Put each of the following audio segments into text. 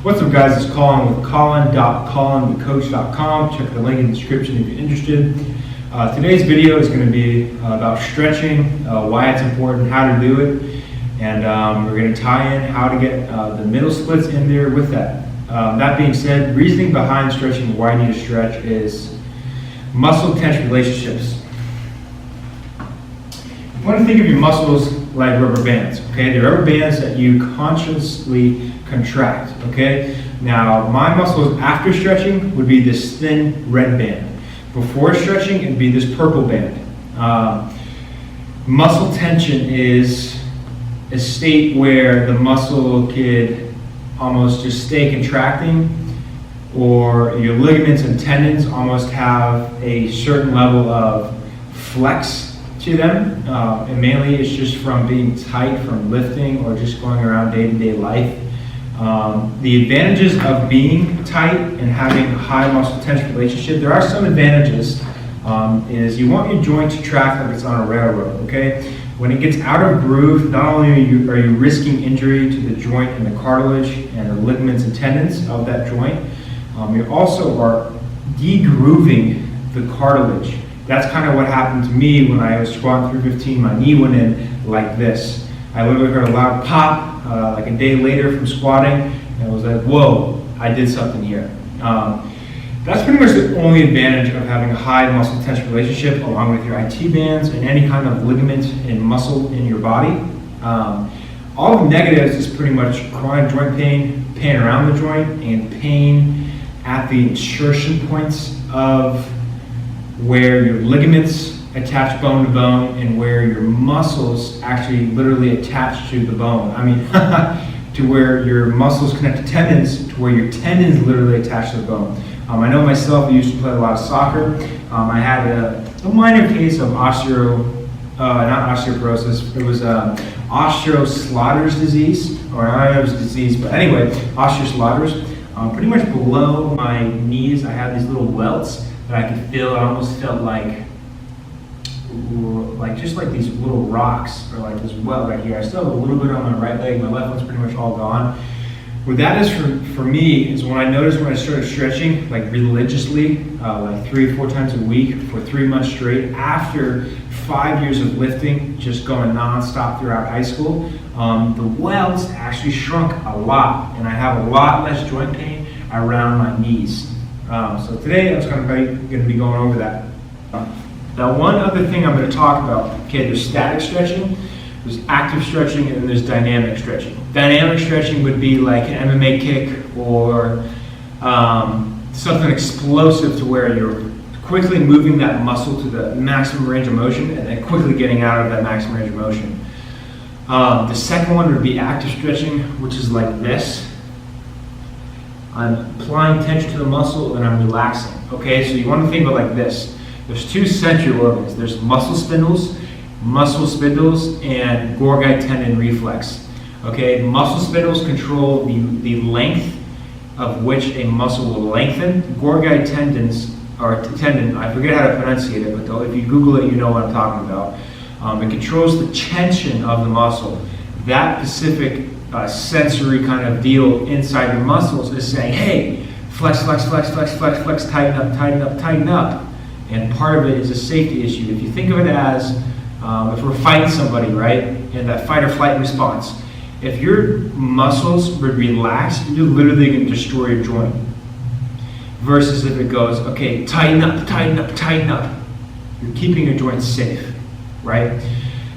What's up, guys? It's Colin with colin.colinthecoach.com. Check the link in the description if you're interested. Today's video is going to be about stretching, why it's important, how to do it, and we're going to tie in how to get the middle splits in there with that. That being said, reasoning behind stretching, why you need to stretch, is muscle-tension relationships. You want to think of your muscles like rubber bands, okay? They're rubber bands that you consciously contract, okay? Now, my muscles after stretching would be this thin red band. Before stretching, it'd be this purple band. Muscle tension is a state where the muscle could almost just stay contracting, or your ligaments and tendons almost have a certain level of flex to them, and mainly it's just from being tight from lifting or just going around day-to-day life. The advantages of being tight and having a high muscle tension relationship, there are some advantages, is you want your joint to track like it's on a railroad, okay? When it gets out of groove, not only are you risking injury to the joint and the cartilage and the ligaments and tendons of that joint, you also are de-grooving the cartilage. That's kind of what happened to me when I was squatting 315. My knee went in like this. I literally heard a loud pop like a day later from squatting, and I was like, whoa, I did something here. That's pretty much the only advantage of having a high muscle tension relationship, along with your IT bands and any kind of ligament and muscle in your body. All the negatives is pretty much chronic joint pain, pain around the joint, and pain at the insertion points of where your ligaments attach bone to bone and where your muscles actually literally attach to the bone. I mean, to where your muscles connect to tendons, to where your tendons literally attach to the bone. I know myself, I used to play a lot of soccer. I had a minor case of not osteoporosis, it was osteoslaughter's disease, or I don't know if it was disease, but anyway, osteoslaughter's. Pretty much below my knees, I had these little welts that I could feel. It almost felt like just like these little rocks, or like this welt right here. I still have a little bit on my right leg. My left one's pretty much all gone. What that is for me is when I noticed when I started stretching, like religiously, like 3 or 4 times a week for 3 months straight, after 5 years of lifting, just going non-stop throughout high school, the welts actually shrunk a lot, and I have a lot less joint pain around my knees. So today I'm going to be going over that. Now, one other thing I'm going to talk about, okay, there's static stretching, there's active stretching, and then there's dynamic stretching. Dynamic stretching would be like an MMA kick, or something explosive to where you're quickly moving that muscle to the maximum range of motion and then quickly getting out of that maximum range of motion. The second one would be active stretching, which is like this. I'm applying tension to the muscle and I'm relaxing. Okay, so you want to think about it like this. There's 2 central organs. There's muscle spindles, and Gorgite tendon reflex. Okay, muscle spindles control the length of which a muscle will lengthen. Gorgite tendons, or tendon, I forget how to pronunciate it, but if you Google it, you know what I'm talking about. It controls the tension of the muscle. That specific sensory kind of deal inside your muscles is saying, hey, flex, flex, flex, flex, flex, flex, tighten up, tighten up, tighten up. And part of it is a safety issue. If you think of it as, if we're fighting somebody, right, and that fight or flight response, if your muscles would relax, you're literally going to destroy your joint. Versus if it goes, okay, tighten up, tighten up, tighten up. You're keeping your joints safe, right?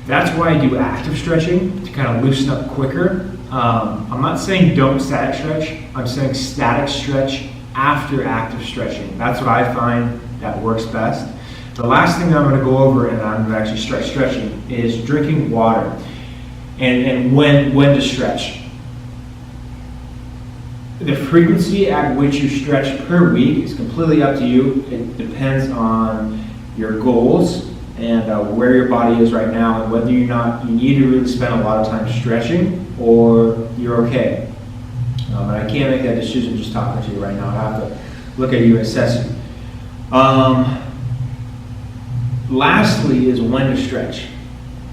That's why I do active stretching, to kind of loosen up quicker. I'm not saying don't static stretch. I'm saying static stretch after active stretching. That's what I find that works best. The last thing that I'm going to go over, and I'm going to actually start stretching, is drinking water and when to stretch. The frequency at which you stretch per week is completely up to you. It depends on your goals and where your body is right now, and whether or not you need to really spend a lot of time stretching or you're okay. And I can't make that decision just talking to you right now. I have to look at you and assess you. Lastly is when to stretch.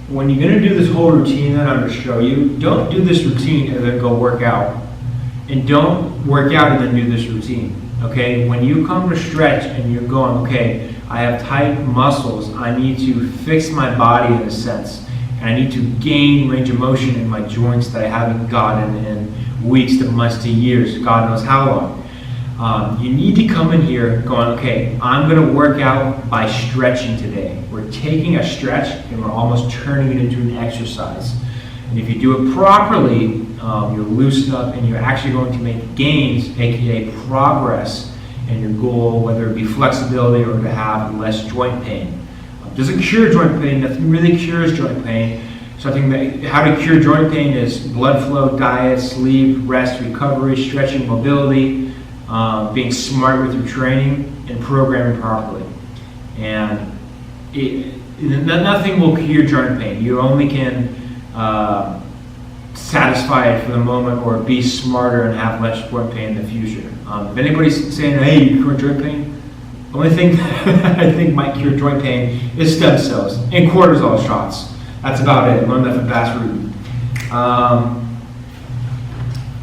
When you're going to do this whole routine that I'm going to show you, don't do this routine and then go work out. And don't work out and then do this routine, okay? When you come to stretch and you're going, okay, I have tight muscles, I need to fix my body in a sense, and I need to gain range of motion in my joints that I haven't gotten in weeks to months to years, God knows how long. You need to come in here going, okay, I'm gonna work out by stretching today. We're taking a stretch and we're almost turning it into an exercise. And if you do it properly, you'll loosen up and you're actually going to make gains, aka progress in your goal, whether it be flexibility or to have less joint pain. Doesn't cure joint pain, nothing really cures joint pain. How to cure joint pain is blood flow, diet, sleep, rest, recovery, stretching, mobility, being smart with your training, and programming properly. And nothing will cure joint pain. You only can satisfy it for the moment or be smarter and have less joint pain in the future. If anybody's saying, hey, you cure joint pain, the only thing that I think might cure joint pain is stem cells and cortisol shots. That's about it. Learn that from Bass Ruby.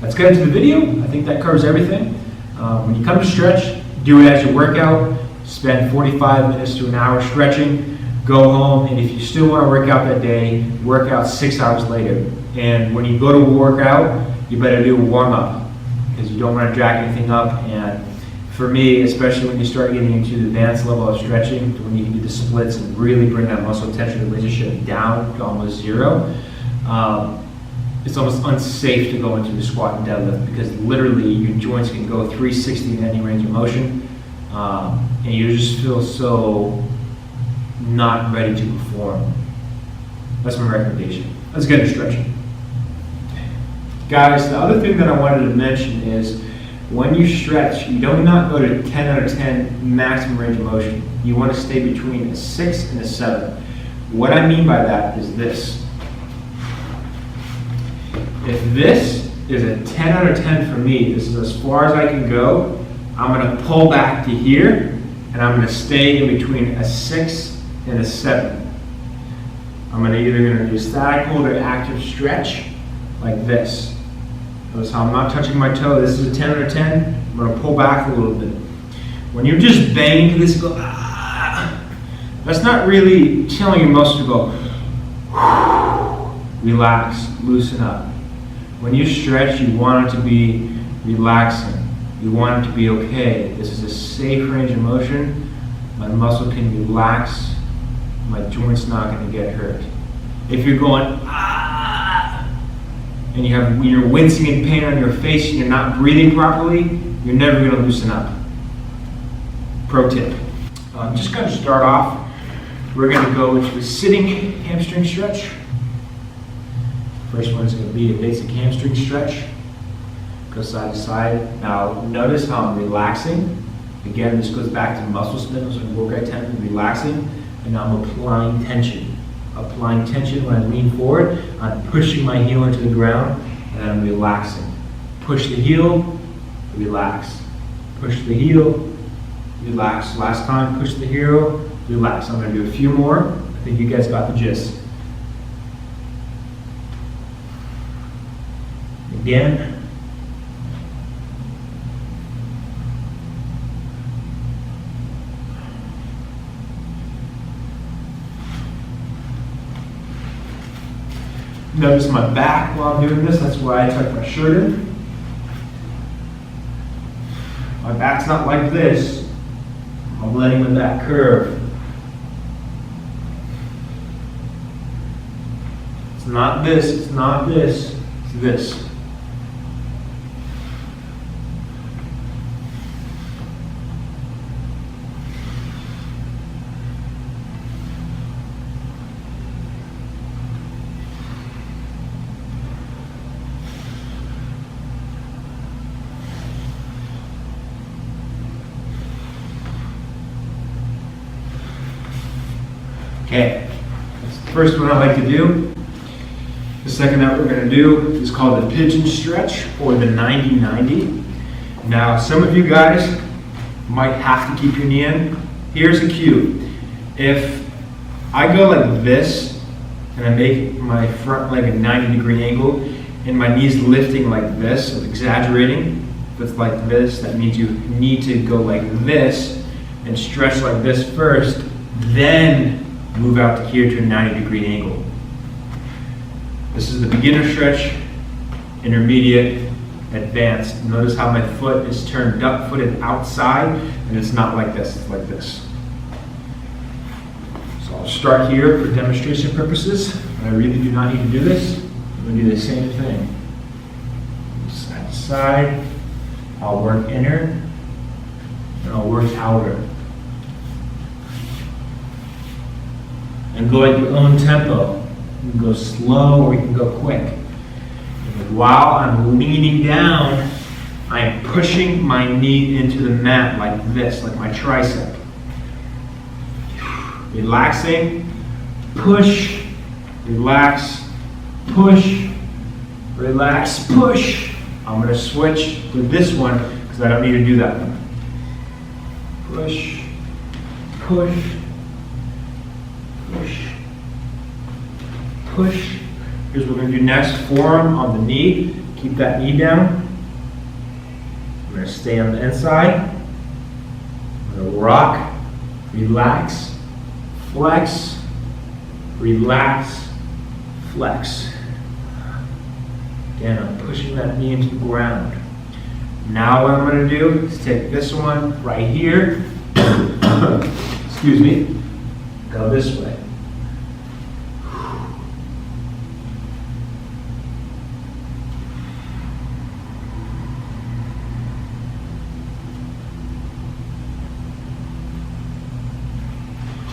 Let's get into the video. I think that covers everything. When you come to stretch, do it as your workout. Spend 45 minutes to an hour stretching. Go home, and if you still want to work out that day, work out 6 hours later. And when you go to work out, you better do a warm-up because you don't want to drag anything up. And for me, especially when you start getting into the advanced level of stretching, when you can do the splits and really bring that muscle tension relationship down to almost zero, it's almost unsafe to go into the squat and deadlift because literally your joints can go 360 in any range of motion, and you just feel so not ready to perform. That's my recommendation. Let's get into stretching. Guys, the other thing that I wanted to mention is when you stretch, you do not go to 10 out of 10 maximum range of motion. You want to stay between a 6 and a 7. What I mean by that is this. If this is a 10 out of 10 for me, this is as far as I can go, I'm going to pull back to here, and I'm going to stay in between a 6 and a 7. I'm either going to do static hold or active stretch like this. Notice how I'm not touching my toe. This is a 10 out of 10. I'm going to pull back a little bit. When you're just banging to this and go, that's not really telling your muscle to go, relax, loosen up. When you stretch, you want it to be relaxing. You want it to be okay. This is a safe range of motion. My muscle can relax. My joint's not going to get hurt. If you're going, and you're wincing in pain on your face and you're not breathing properly, you're never going to loosen up. Pro tip. Just going to start off, we're going to go into a sitting hamstring stretch. First one is going to be a basic hamstring stretch. Go side to side. Now notice how I'm relaxing. Again, this goes back to muscle spindles and work right tension, relaxing, and now I'm applying tension. Applying tension when I lean forward, I'm pushing my heel into the ground, and I'm relaxing. Push the heel, relax. Push the heel, relax. Last time, push the heel, relax. I'm going to do a few more. I think you guys got the gist. Again. Notice my back while I'm doing this. That's why I tuck my shirt in. My back's not like this. I'm letting my back curve. It's not this. It's not this. It's this. Okay, that's the first one I like to do. The second that we're going to do is called the Pigeon Stretch or the 90-90. Now, some of you guys might have to keep your knee in. Here's a cue. If I go like this and I make my front leg a 90-degree angle and my knee's lifting like this, so exaggerating, If it's like this, that means you need to go like this and stretch like this first, then move out to here to a 90-degree angle. This is the beginner stretch, intermediate, advanced. Notice how my foot is turned duck-footed outside, and it's not like this, it's like this. So I'll start here for demonstration purposes. I really do not need to do this. I'm going to do the same thing. Side to side. I'll work inner, and I'll work outer. And go at your own tempo. You can go slow or you can go quick. And while I'm leaning down, I am pushing my knee into the mat like this, like my tricep. Relaxing, push, relax, push, relax, push. I'm going to switch to this one because I don't need to do that one. Push, push, push, push. Here's what we're going to do next. Forearm on the knee. Keep that knee down. We're going to stay on the inside. We're going to rock, relax, flex, relax, flex. Again, I'm pushing that knee into the ground. Now what I'm going to do is take this one right here, excuse me, go this way.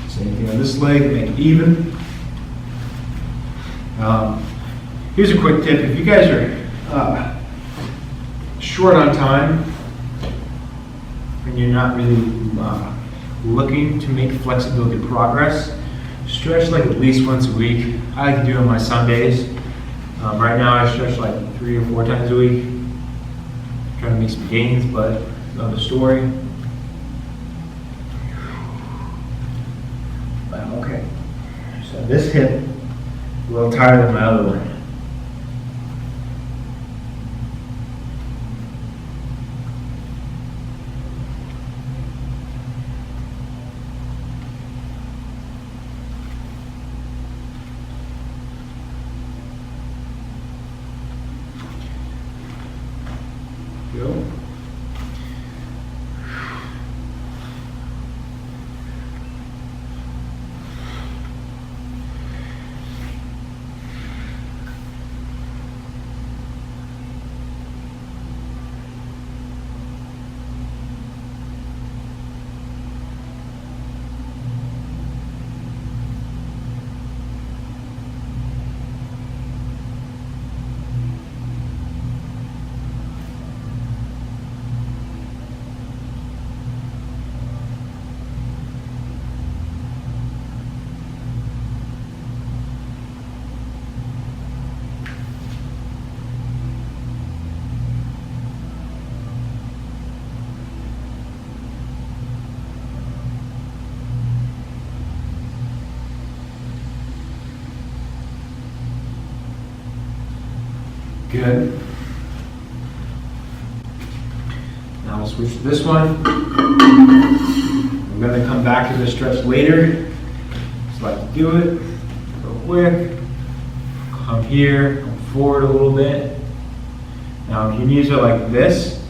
Same thing on this leg, make it even. Here's a quick tip. If you guys are short on time and you're not really looking to make flexibility progress, stretch like at least once a week. I like to do it on my Sundays. Right now I stretch like 3 or 4 times a week. Trying to make some gains, but another story. Wow, okay. So this hip a little tighter than my other one. Go. Good. Now we'll switch to this one. We're going to come back to this stretch later. Just like to do it real quick. Come here, come forward a little bit. Now if your knees are like this,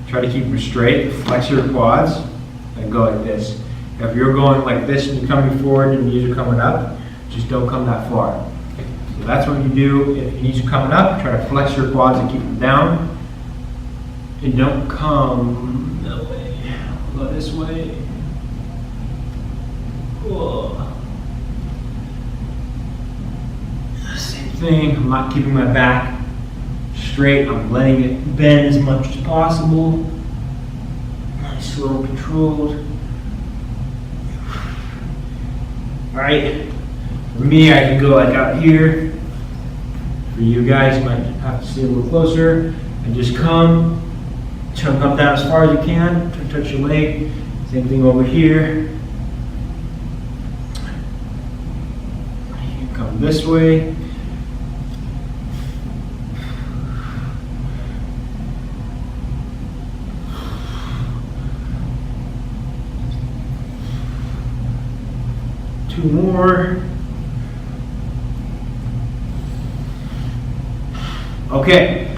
try to keep them straight. Flex your quads and go like this. If you're going like this and you're coming forward and your knees are coming up, just don't come that far. So that's what you do. If your knees are coming up, try to flex your quads and keep them down. And don't come that way. Go this way. Whoa. Same thing. I'm not keeping my back straight. I'm letting it bend as much as possible. Nice, slow, controlled. All right. For me, I can go like out here. For you guys, you might have to stay a little closer. And just come, chunk up down as far as you can. Touch your leg. Same thing over here. You come this way. more. Okay.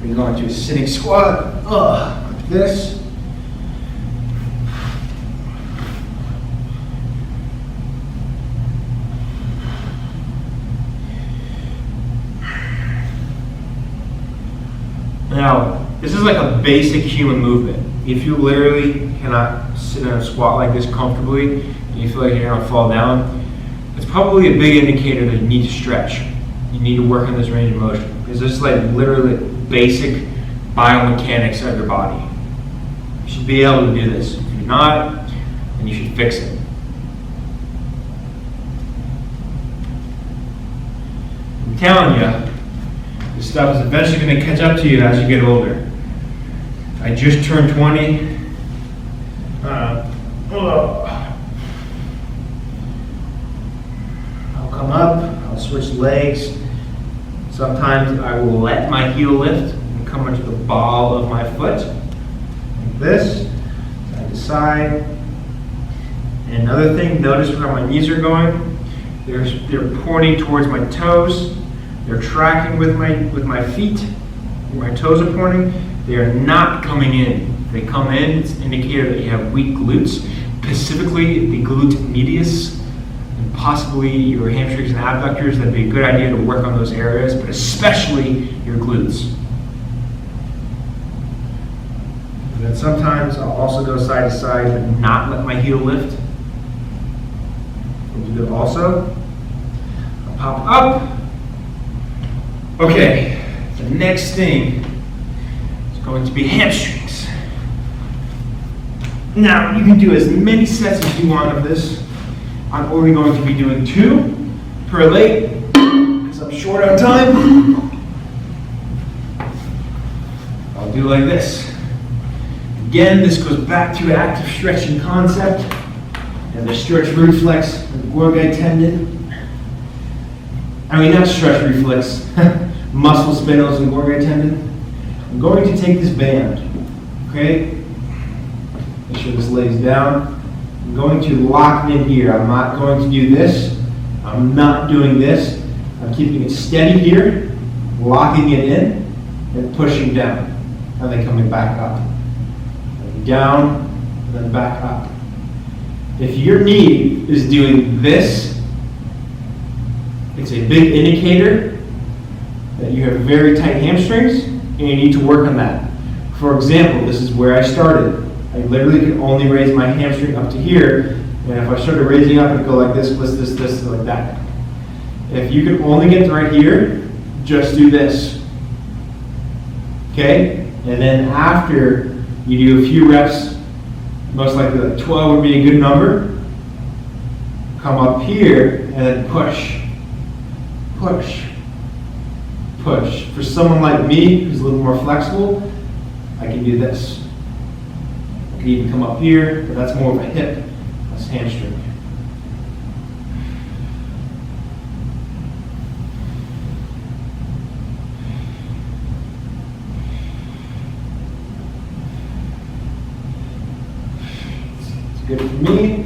We're going to a sitting squat. Like this. Now, this is like a basic human movement. If you literally cannot sit in a squat like this comfortably, and you feel like you're gonna fall down, it's probably a big indicator that you need to stretch. You need to work on this range of motion. Because this is like literally basic biomechanics of your body. You should be able to do this. If you're not, then you should fix it. I'm telling you, this stuff is eventually going to catch up to you as you get older. I just turned 20. I'll come up, I'll switch legs. Sometimes I will let my heel lift and come into the ball of my foot, like this, side to side. And another thing, notice where my knees are going. They're pointing towards my toes. They're tracking with my feet. Where my toes are pointing. They are not coming in. If they come in, it's an indicator that you have weak glutes, specifically the glute medius, and possibly your hamstrings and abductors. That'd be a good idea to work on those areas, but especially your glutes. And then sometimes I'll also go side to side, but not let my heel lift. We'll do that also. I'll pop up. Okay, the next thing is going to be hamstrings. Now, you can do as many sets as you want of this. I'm only going to be doing 2 per leg because I'm short on time. I'll do like this. Again, this goes back to active stretching concept and the stretch reflex of the Gorgai tendon. I mean, not stretch reflex, muscle spindles and Gorgai tendon. I'm going to take this band, okay? Make sure this lays down. I'm going to lock it in here. I'm not going to do this. I'm not doing this. I'm keeping it steady here, locking it in, and pushing down. And then coming back up. Down, and then back up. If your knee is doing this, it's a big indicator that you have very tight hamstrings and you need to work on that. For example, this is where I started. I literally could only raise my hamstring up to here, and if I started raising up, it'd go like this, like that. If you can only get to right here, just do this. Okay? And then after you do a few reps, most likely like 12 would be a good number, come up here and then push. Push. Push. For someone like me who's a little more flexible, I can do this. I can even come up here, but that's more of a hip, that's hamstring. It's good for me.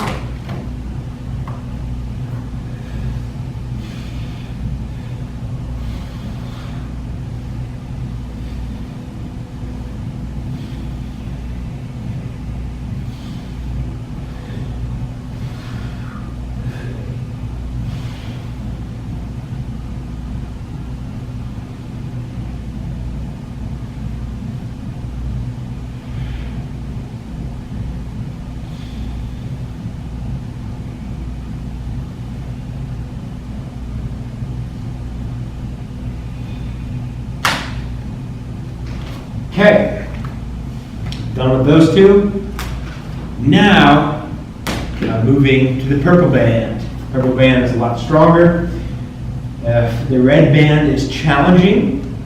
Okay, done with those two. Now, moving to the purple band. Purple band is a lot stronger. If the red band is challenging,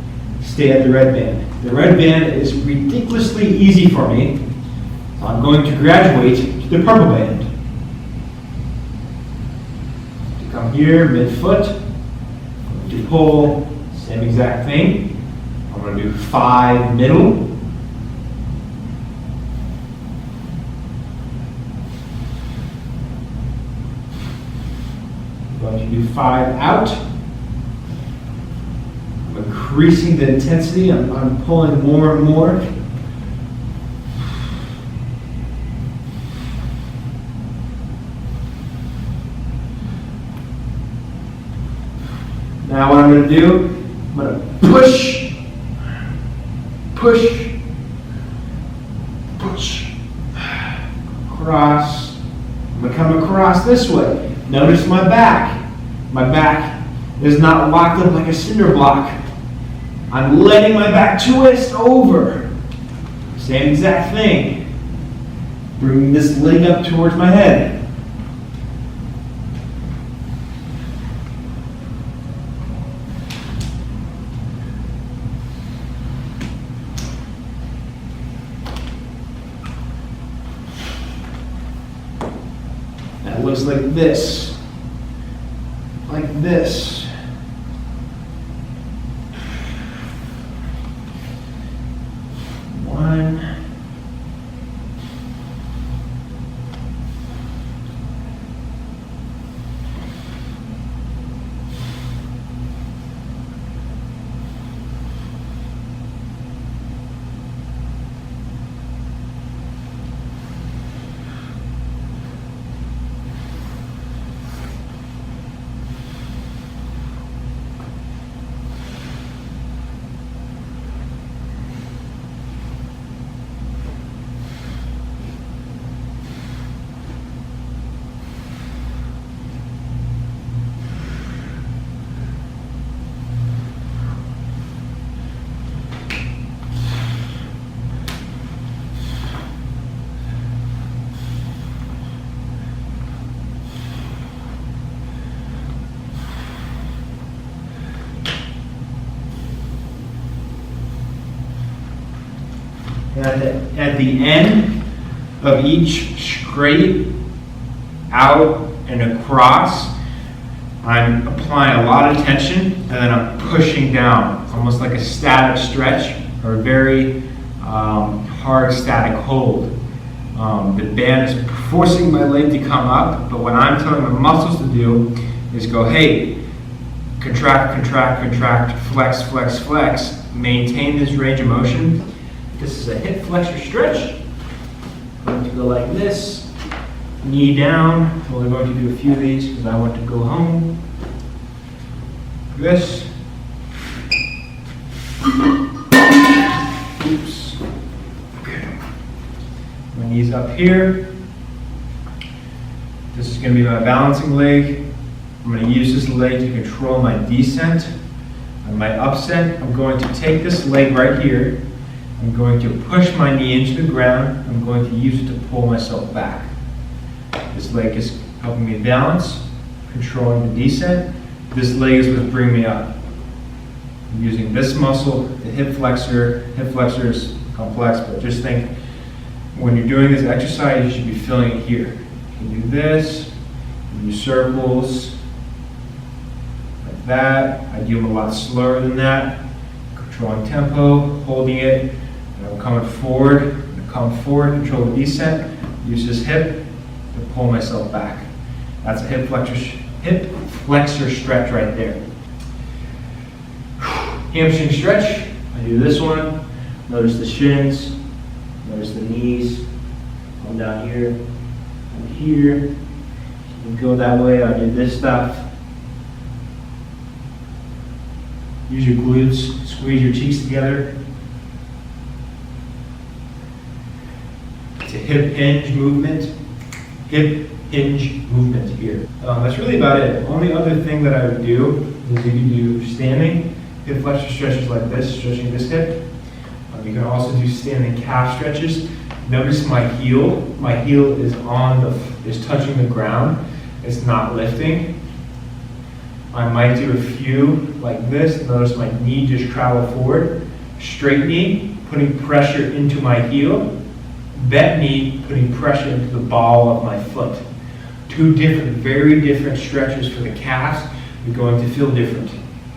stay at the red band. The red band is ridiculously easy for me, so I'm going to graduate to the purple band. To come here, mid-foot, to pull, same exact thing. I'm going to do 5 middle. do 5 out. I'm increasing the intensity. I'm pulling more and more. Now what I'm going to do, I'm going to push, push, push, cross. I'm going to come across this way. Notice my back. My back is not locked up like a cinder block. I'm letting my back twist over. Same exact thing. Bring this leg up towards my head. That looks like this. Like this. One. At the end of each straight, out, and across, I'm applying a lot of tension, and then I'm pushing down. It's almost like a static stretch or a very hard static hold. The band is forcing my leg to come up, but what I'm telling my muscles to do is go, hey, contract, contract, contract, flex, flex, flex, maintain this range of motion. This is a hip flexor stretch. I'm going to go like this, knee down. I'm only going to do a few of these because I want to go home. This. Oops. Okay. My knees up here. This is going to be my balancing leg. I'm going to use this leg to control my descent. On my upset, I'm going to take this leg right here. I'm going to push my knee into the ground. I'm going to use it to pull myself back. This leg is helping me balance, controlling the descent. This leg is what's bringing me up. I'm using this muscle, the hip flexor. Hip flexor is complex, but just think when you're doing this exercise, you should be feeling it here. You can do this, you can do circles, like that. I do them a lot slower than that. Controlling tempo, holding it. I'm coming forward, control the descent, use this hip to pull myself back. That's a hip flexor stretch right there. Hamstring stretch, I do this one. Notice the shins, notice the knees. I'm down here, I'm here. You can go that way, I do this stuff. Use your glutes, squeeze your cheeks together. It's a hip hinge movement. Hip hinge movement here. That's really about it. The only other thing that I would do is you can do standing hip flexor stretches like this, stretching this hip. You can also do standing calf stretches. Notice my heel. My heel is touching the ground. It's not lifting. I might do a few like this. Notice my knee just travel forward. Straight knee, putting pressure into my heel. Bent knee, putting pressure into the ball of my foot. Two different, very different stretches for the calves. You're going to feel different.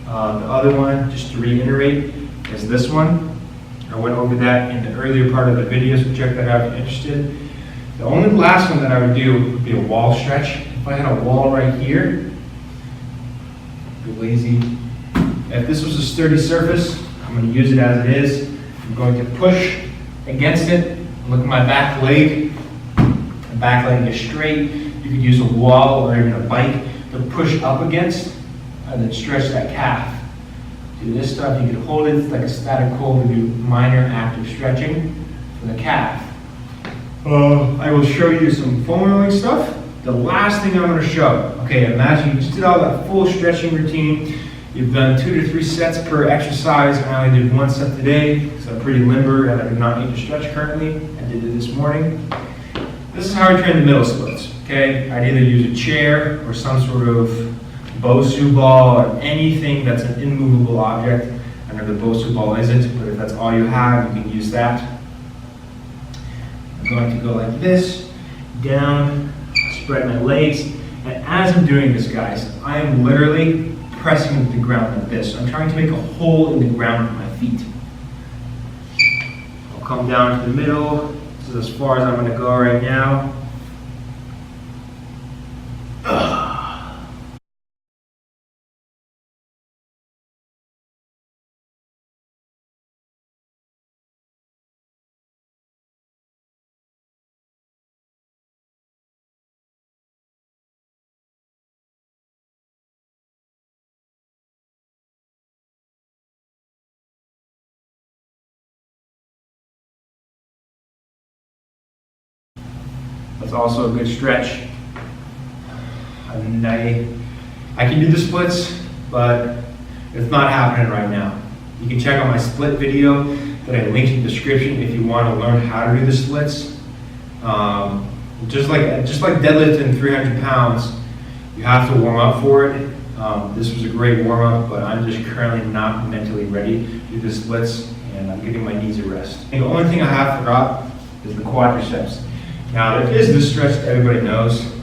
The other one, just to reiterate, is this one. I went over that in the earlier part of the video, so check that out if you're interested. The only last one that I would do would be a wall stretch. If I had a wall right here, Go lazy. If this was a sturdy surface, I'm going to use it as it is. I'm going to push against it. Look at my back leg. The back leg is straight. You could use a wall or even a bike to push up against and then stretch that calf. Do this stuff, you can hold it, it's like a static hold to do minor active stretching for the calf. I will show you some foam rolling stuff. The last thing I'm going to show, okay, imagine you just did all that full stretching routine. You've done 2 to 3 sets per exercise. I only did 1 set today because I'm pretty limber and I do not need to stretch currently. I did it this morning. This is how I train the middle splits, okay? I'd either use a chair or some sort of Bosu ball or anything that's an immovable object. I know the Bosu ball isn't, but if that's all you have, you can use that. I'm going to go like this, down, spread my legs, and as I'm doing this, guys, I am literally pressing into the ground like this. So I'm trying to make a hole in the ground with my feet. I'll come down to the middle. This is as far as I'm going to go right now. That's also a good stretch. And I can do the splits, but it's not happening right now. You can check out my split video that I linked in the description if you want to learn how to do the splits. Just like deadlifting 300 pounds, you have to warm up for it. This was a great warm up, but I'm just currently not mentally ready to do the splits, and I'm giving my knees a rest. And the only thing I have forgot is the quadriceps. Now there is this stretch that everybody knows.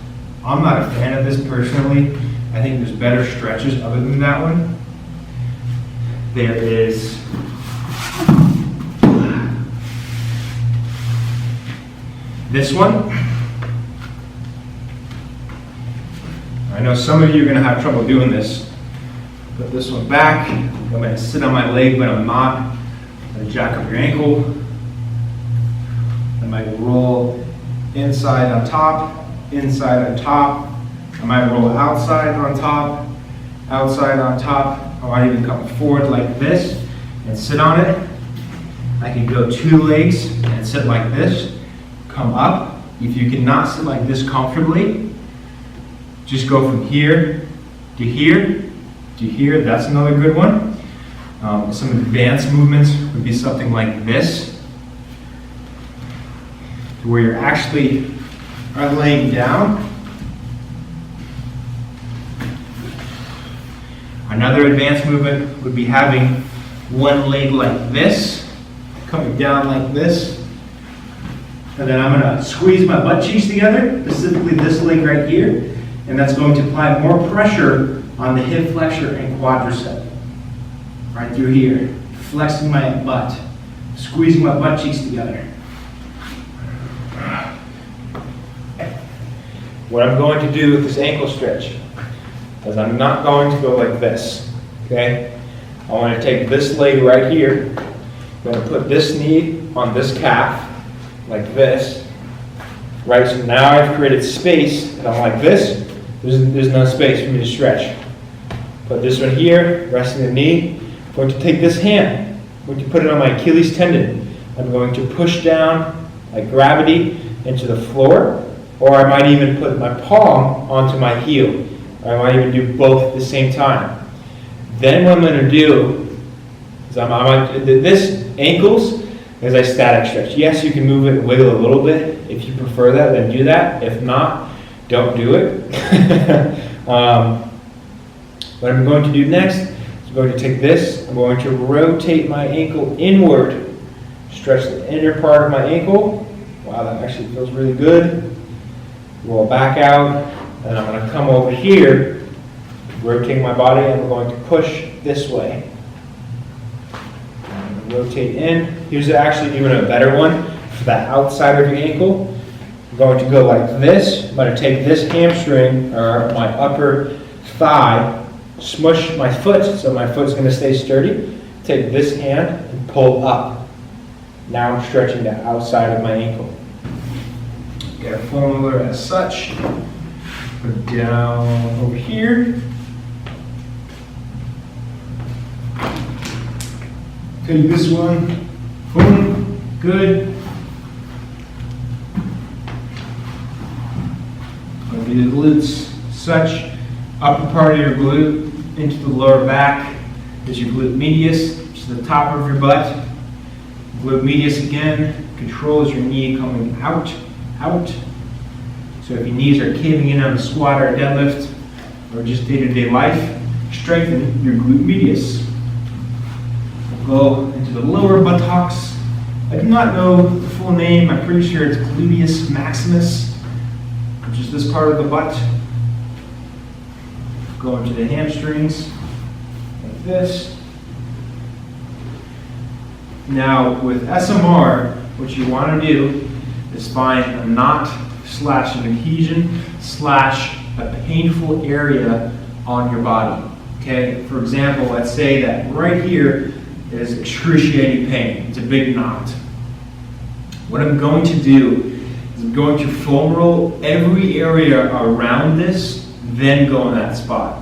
I'm not a fan of this personally. I think there's better stretches other than that one. There is this one. I know some of you are going to have trouble doing this. Put this one back. I'm going to sit on my leg, but I'm not. I'm going to jack up your ankle. I might roll inside on top, inside on top. I might roll outside on top, outside on top. I might even come forward like this and sit on it. I can go 2 legs and sit like this. Come up. If you cannot sit like this comfortably, just go from here to here to here. That's another good one. Some advanced movements would be something like this, where you're actually laying down. Another advanced movement would be having one leg like this, coming down like this. And then I'm going to squeeze my butt cheeks together, specifically this leg right here. And that's going to apply more pressure on the hip flexor and quadricep. Right through here. Flexing my butt. Squeezing my butt cheeks together. What I'm going to do with this ankle stretch is I'm not going to go like this, okay? I want to take this leg right here. I'm going to put this knee on this calf, like this. Right, so now I've created space, and I'm like this. There's no space for me to stretch. Put this one here, resting the knee. I'm going to take this hand. I'm going to put it on my Achilles tendon. I'm going to push down, like gravity, into the floor. Or I might even put my palm onto my heel. Or I might even do both at the same time. Then what I'm going to do is this ankles is a static stretch. Yes, you can move it and wiggle a little bit. If you prefer that, then do that. If not, don't do it. What I'm going to do next is I'm going to take this. I'm going to rotate my ankle inward. Stretch the inner part of my ankle. Wow, that actually feels really good. Roll back out, and I'm going to come over here, rotate my body, and I'm going to push this way. I'm going to rotate in. Here's actually even a better one for the outside of your ankle. I'm going to go like this. I'm going to take this hamstring, or my upper thigh, smush my foot, so my foot's gonna stay sturdy. Take this hand and pull up. Now I'm stretching the outside of my ankle. Get a formula as such. Put it down over here. Take this one. Boom. Good. Gonna be the glutes. Such. Upper part of your glute into the lower back is your glute medius, which is the top of your butt. Glute medius again controls your knee coming out. So if your knees are caving in on a squat or a deadlift, or just day-to-day life, strengthen your glute medius. We'll go into the lower buttocks. I do not know the full name. I'm pretty sure it's gluteus maximus, which is this part of the butt. Go into the hamstrings, like this. Now, with SMR, what you want to do is find a knot / an adhesion / a painful area on your body. Okay, for example, let's say that right here is excruciating pain. It's a big knot. What I'm going to do is I'm going to foam roll every area around this, then go in that spot.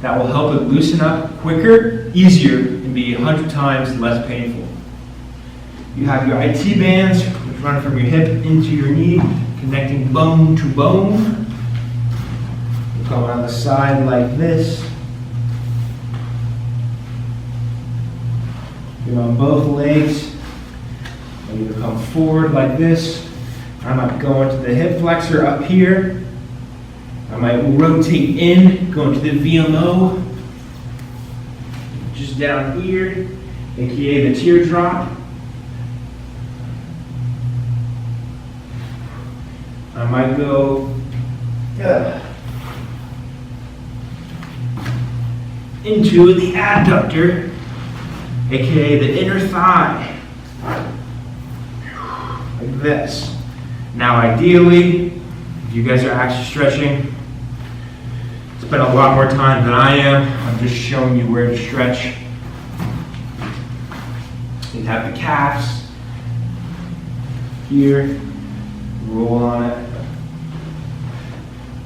That will help it loosen up quicker, easier, and be 100 times less painful. You have your IT bands, which run from your hip into your knee, connecting bone to bone. You come on the side like this. You're on both legs. You either come forward like this. I might go into the hip flexor up here. I might rotate in, go into the VMO, just down here, aka the teardrop. I might go into the adductor, aka the inner thigh, like this. Now ideally, if you guys are actually stretching, spend a lot more time than I am. I'm just showing you where to stretch. You have the calves here, roll on it.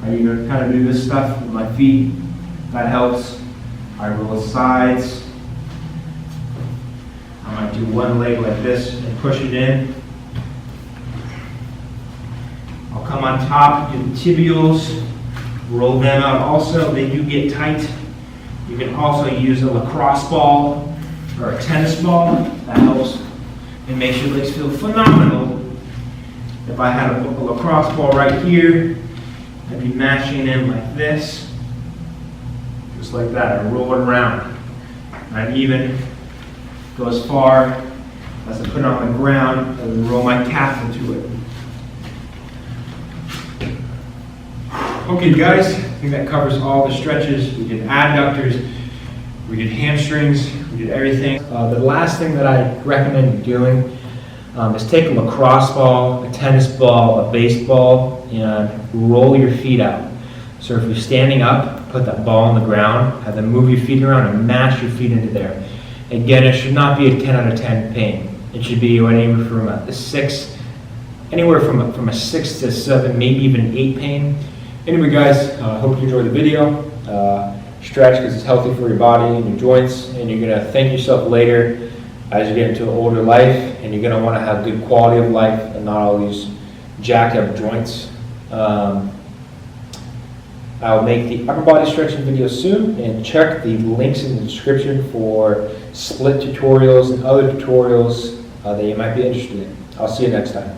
I even kind of do this stuff with my feet. That helps. I roll sides. I might do one leg like this and push it in. I'll come on top, do the tibials, roll them out also. They do get tight. You can also use a lacrosse ball or a tennis ball. That helps and makes your legs feel phenomenal. If I had a lacrosse ball right here, I'd be mashing in like this. Just like that. I roll it around. I'd even go as far as I put it on the ground and roll my calf into it. Okay guys, I think that covers all the stretches. We did adductors, we did hamstrings, we did everything. The last thing that I recommend doing is take a lacrosse ball, a tennis ball, a baseball, and roll your feet out. So if you're standing up, put that ball on the ground, have them move your feet around and mash your feet into there. Again, it should not be a 10 out of 10 pain. It should be anywhere from a 6, anywhere from a 6 to 7, maybe even an 8 pain. Anyway guys, hope you enjoyed the video. Stretch because it's healthy for your body and your joints, and you're going to thank yourself later as you get into an older life, and you're going to want to have good quality of life and not all these jacked up joints. I'll make the upper body stretching video soon, and check the links in the description for split tutorials and other tutorials that you might be interested in. I'll see you next time.